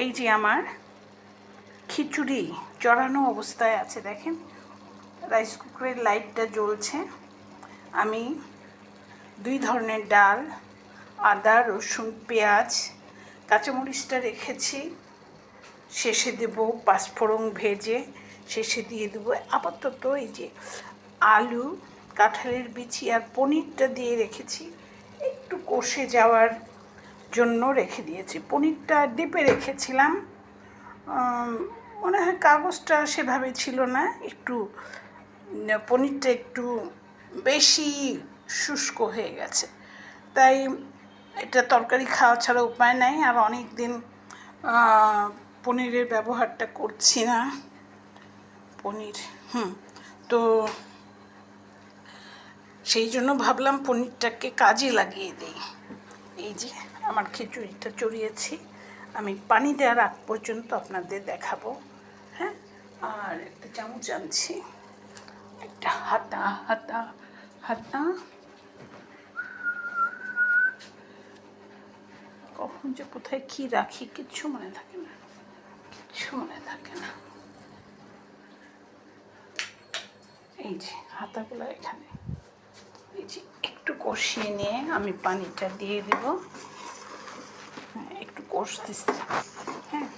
এই যে আমার খিচুড়ি চড়ানো অবস্থায় আছে, দেখেন রাইস কুকারের লাইটটা জ্বলছে। আমি 2 ধরনের ডাল, আদা, রসুন, পেঁয়াজ, কাঁচামরিচটা রেখেছি, শেষে দেব পাঁচফোড়ন ভেজে শেষে দিয়ে দেবো। আপাতত এই যে আলু, কাঁঠালের বিচি আর পনিরটা দিয়ে রেখেছি, একটু কষে যাওয়ার জন্য রেখে দিয়েছি। পনিরটা ডিপে রেখেছিলাম, মনে হয় কাগজটা সেভাবে ছিল না, একটু পনিরটা একটু বেশি শুষ্ক হয়ে গেছে, তাই এটা তরকারি খাওয়া ছাড়া উপায় নাই। আর অনেক দিন পনিরের ব্যবহারটা করছি না, পনির তো সেই জন্য ভাবলাম পনিরটাকে কাজে লাগিয়ে দিই। এই যে আমার খিচুড়িটা চড়িয়েছি, আমি পানি দেওয়ার আগ পর্যন্ত আপনাদের দেখাবো। হ্যাঁ, আর একটা চামচ আনছি, একটা হাতা হাতা হাতা, কখন যে কোথায় কী রাখি কিচ্ছু মনে থাকে না, কিচ্ছু মনে থাকে না। এই যে হাতাগুলো এখানে, এই যে একটু কষিয়ে নিয়ে আমি পানিটা দিয়ে দেব। হ্যাঁ, একটু কষতেছি। হ্যাঁ,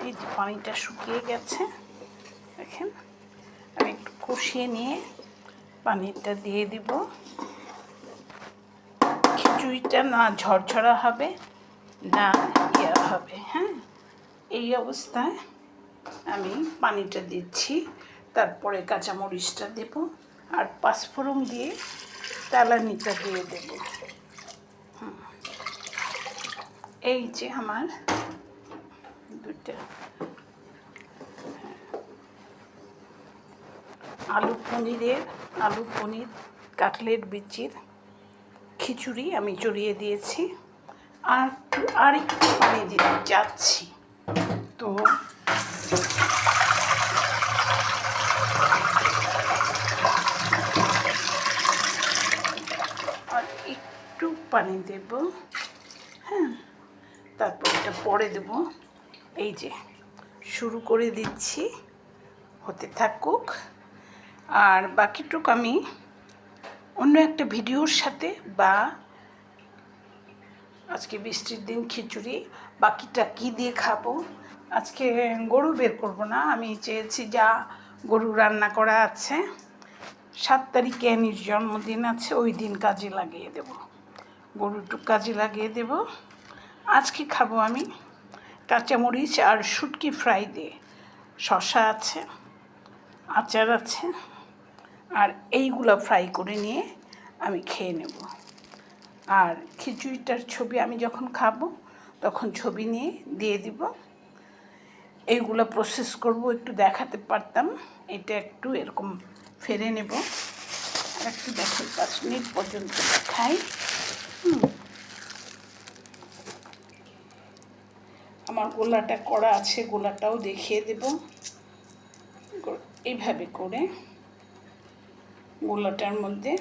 এই যে পানিটা শুকিয়ে গেছে, দেখেন আমি একটু কষিয়ে নিয়ে পানিটা দিয়ে দিব। খিচুড়িটা না ঝরঝরা হবে না ইয়া হবে। হ্যাঁ, এই অবস্থায় আমি পানিটা দিচ্ছি, তারপরে কাঁচামরিচটা দেব আর পাঁচফোড়ন দিয়ে তেলানিটা দিয়ে দেব। এই যে আমার দুটা আলু পনির কাটলেট বিচির খিচুড়ি আমি চড়িয়ে দিয়েছি, আর একটু পানি দিতে যাচ্ছি। তো আর একটু পানি দেব। হ্যাঁ, তারপর এটা পরে দেব। এই যে শুরু করে দিচ্ছি, হতে থাকুক। আর বাকিটুক আমি অন্য একটা ভিডিওর সাথে, বা আজকে বৃষ্টির দিন খিচুড়ি, বাকিটা কী দিয়ে খাবো, আজকে গরু বের করব না। আমি চেয়েছি যা গরু রান্না করা আছে, 7 তারিখে অ্যানির জন্মদিন আছে, ওই দিন কাজে লাগিয়ে দেব, গরুটুক কাজে লাগিয়ে দেব। আজকে খাবো আমি কাঁচামরিচ আর শুটকি ফ্রাই দিয়ে, শসা আছে, আচার আছে, আর এইগুলো ফ্রাই করে নিয়ে আমি খেয়ে নেব। আর খিচুড়িটার ছবি আমি যখন খাবো তখন ছবি নিয়ে দিয়ে দিব। এইগুলো প্রসেস করব, একটু দেখাতে পারতাম। এটা একটু এরকম ফেরে নেব, আর একটু দেখুন 5 মিনিট পর্যন্ত দেখাই। আমার গোলাটা করা আছে, গোলাটাও দেখিয়ে দেব। এইভাবে করে গোলাটার মধ্যে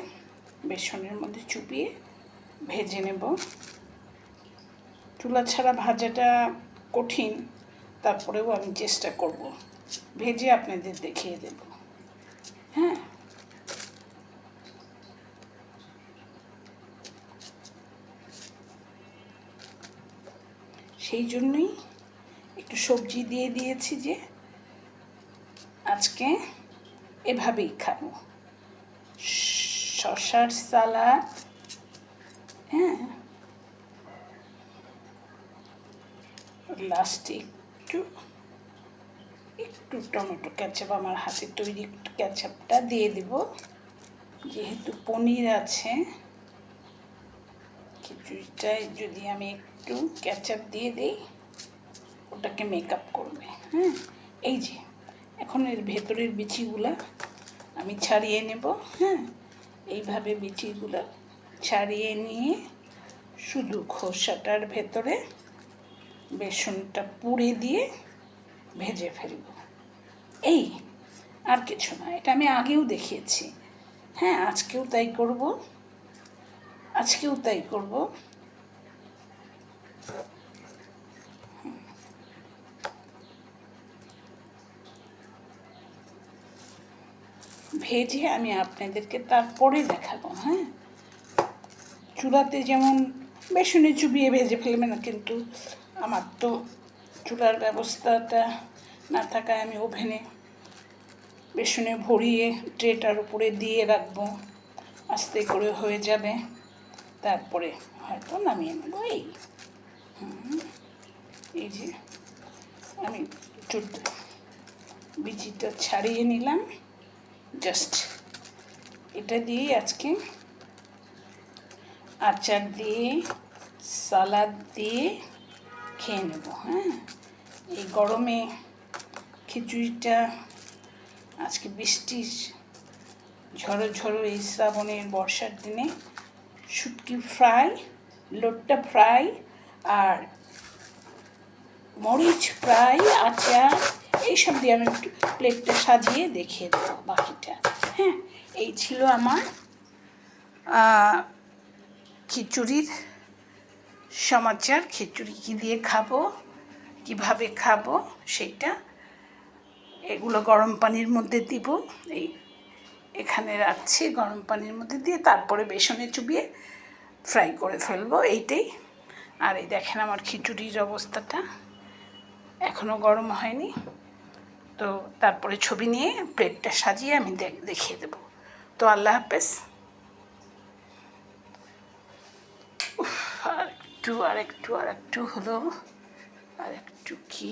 বেসনের মধ্যে চুপিয়ে ভেজে নেব। চুলা ছাড়া ভাজাটা কঠিন, তারপরেও আমি চেষ্টা করব, ভেজে আপনাদের দেখিয়ে দেব। হ্যাঁ, সেই জন্যই একটু সবজি দিয়ে দিয়েছি, যে আজকে এভাবেই খাবো, শসার সালাড। হ্যাঁ, লাস্টে একটু টমেটো ক্যাচাপ, আমার হাতে তৈরি একটু ক্যাচাপটা দিয়ে দেব, যেহেতু পনির আছে। খিচুড়িটায় যদি আমি একটু ক্যাচাপ দিয়ে দিই, ওটাকে মেকআপ করবে। হ্যাঁ, এই যে এখন এর ভেতরের বিচিগুলা আমি ছাড়িয়ে নেব। হ্যাঁ, এইভাবে বিচিগুলো ছাড়িয়ে নিয়ে শুধু খোসাটার ভেতরে বেসনটা পুড়ে দিয়ে ভেজে ফেলব। এই আর কিছু না, এটা আমি আগেও দেখিয়েছি। হ্যাঁ, আজকেও তাই করব। ভেজে আমি আপনাদেরকে তারপরে দেখাবো। হ্যাঁ, চুলাতে যেমন বেসনে চুবিয়ে ভেজে ফেলবে না, কিন্তু আমার তো চুলার ব্যবস্থাটা না থাকায় আমি ওভেনে বেসনে ভরিয়ে ট্রেটার উপরে দিয়ে রাখবো, আস্তে করে হয়ে যাবে, তারপরে হয়তো নামিয়ে নেবো। এই যে আমি বিচিটা ছাড়িয়ে নিলাম, জাস্ট এটা দিয়েই আজকে আচার দিয়ে সালাদ দিয়ে খেয়ে নেব। হ্যাঁ, এই গরমে খিচুড়িটা আজকে বৃষ্টির ঝড়ো ঝড়ো এই শ্রাবণের বর্ষার দিনে শুটকি ফ্রাই, লোট্টা ফ্রাই আর মরিচ ফ্রাই, আচার, এইসব দিয়ে আমি একটু প্লেটটা সাজিয়ে দেখিয়ে দেবো বাকিটা। হ্যাঁ, এই ছিল আমার খিচুড়ির সমাচার। খিচুড়ি কী দিয়ে খাবো, কিভাবে খাবো সেটা, এগুলো গরম পানির মধ্যে দিব, এই এখানে রাখছি গরম পানির মধ্যে দিয়ে, তারপরে বেসনে চুবিয়ে ফ্রাই করে ফেলবো, এইটাই। আর এই দেখেন আমার খিচুড়ির অবস্থাটা এখনও গরম হয়নি, তো তারপরে ছবি নিয়ে প্লেটটা সাজিয়ে আমি দেখিয়ে দেবো। তো আল্লাহ হাফেজ। আর একটু হলো, আর একটু কি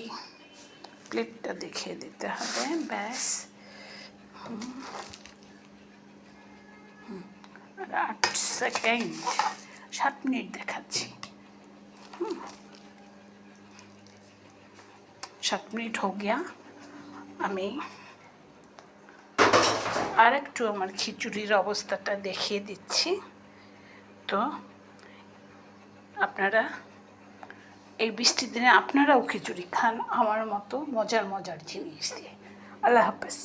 প্লেটটা দেখিয়ে দিতে হবে, ব্যাস। আর 8 সেকেন্ড, 7 মিনিট দেখাচ্ছি। 7 মিনিট हो गया। আমি আর একটু আমার খিচুড়ির অবস্থাটা দেখিয়ে দিচ্ছি। তো আপনারা এই বৃষ্টির দিনে আপনারাও খিচুড়ি খান আমার মতো মজার মজার জিনিস দিয়ে। আল্লাহ হাফেজ।